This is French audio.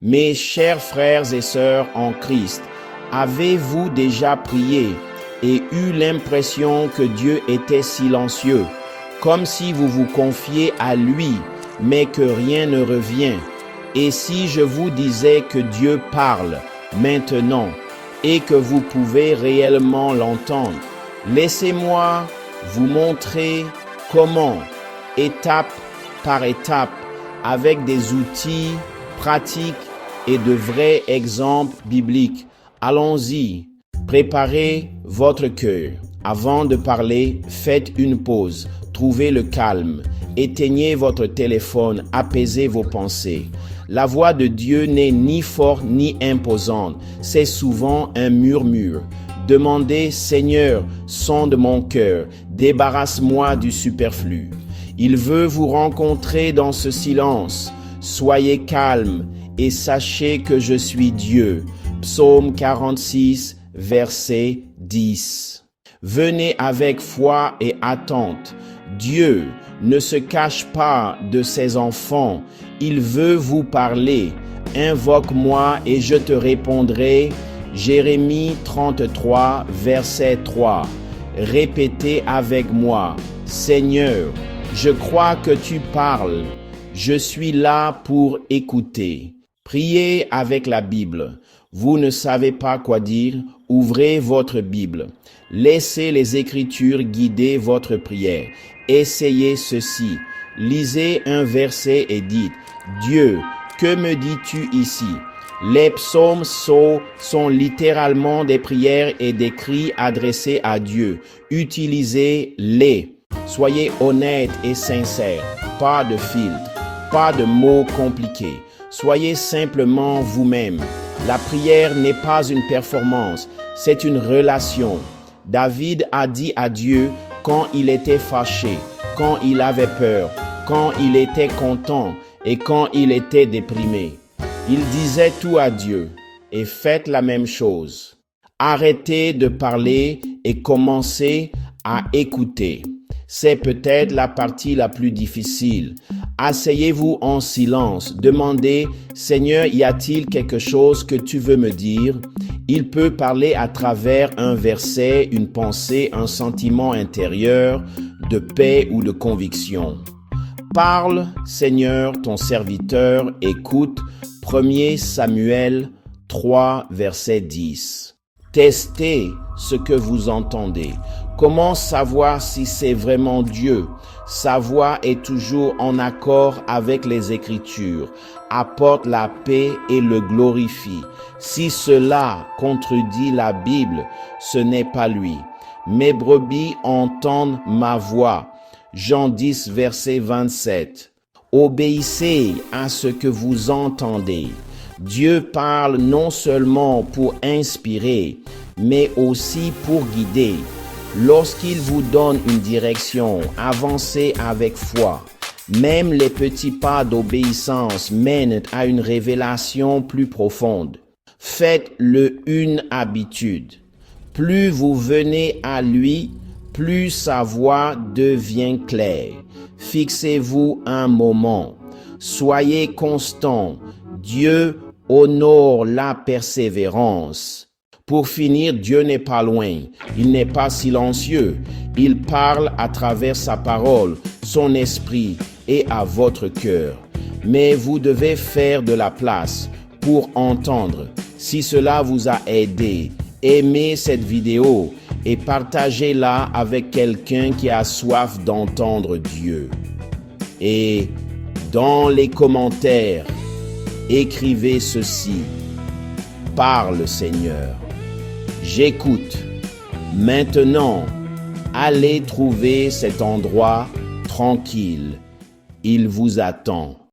Mes chers frères et sœurs en Christ, avez-vous déjà prié et eu l'impression que Dieu était silencieux, comme si vous vous confiez à lui, mais que rien ne revient? Et si je vous disais que Dieu parle maintenant et que vous pouvez réellement l'entendre? Laissez-moi vous montrer comment, étape par étape, avec des outils pratiques et de vrais exemples bibliques. Allons-y, préparez votre cœur. Avant de parler, faites une pause, trouvez le calme, éteignez votre téléphone, apaisez vos pensées. La voix de Dieu n'est ni forte ni imposante, c'est souvent un murmure. Demandez, Seigneur, sonde mon cœur, débarrasse-moi du superflu. Il veut vous rencontrer dans ce silence. Soyez calme et sachez que je suis Dieu. Psaume 46, verset 10. Venez avec foi et attente. Dieu ne se cache pas de ses enfants. Il veut vous parler. Invoque-moi et je te répondrai. Jérémie 33, verset 3. Répétez avec moi. Seigneur, je crois que tu parles. Je suis là pour écouter. Priez avec la Bible. Vous ne savez pas quoi dire? Ouvrez votre Bible. Laissez les Écritures guider votre prière. Essayez ceci. Lisez un verset et dites, Dieu, que me dis-tu ici? Les psaumes sont littéralement des prières et des cris adressés à Dieu. Utilisez-les. Soyez honnête et sincère. Pas de filtre, pas de mots compliqués. Soyez simplement vous-même. La prière n'est pas une performance, c'est une relation. David a dit à Dieu quand il était fâché, quand il avait peur, quand il était content et quand il était déprimé. Il disait tout à Dieu et faites la même chose. Arrêtez de parler et commencez à écouter. C'est peut-être la partie la plus difficile. Asseyez-vous en silence. Demandez, Seigneur, y a-t-il quelque chose que tu veux me dire? Il peut parler à travers un verset, une pensée, un sentiment intérieur, de paix ou de conviction. Parle, Seigneur, ton serviteur, écoute. 1 Samuel 3, verset 10. Testez ce que vous entendez. Comment savoir si c'est vraiment Dieu? Sa voix est toujours en accord avec les Écritures, apporte la paix et le glorifie. Si cela contredit la Bible, ce n'est pas lui. Mes brebis entendent ma voix. Jean 10, verset 27. Obéissez à ce que vous entendez. Dieu parle non seulement pour inspirer, mais aussi pour guider. Lorsqu'il vous donne une direction, avancez avec foi. Même les petits pas d'obéissance mènent à une révélation plus profonde. Faites-le une habitude. Plus vous venez à lui, plus sa voix devient claire. Fixez-vous un moment. Soyez constant. Dieu honore la persévérance. Pour finir, Dieu n'est pas loin. Il n'est pas silencieux. Il parle à travers sa parole, son esprit et à votre cœur. Mais vous devez faire de la place pour entendre. Si cela vous a aidé, aimez cette vidéo et partagez-la avec quelqu'un qui a soif d'entendre Dieu. Et dans les commentaires, écrivez ceci. Parle, Seigneur. J'écoute. Maintenant, allez trouver cet endroit tranquille. Il vous attend.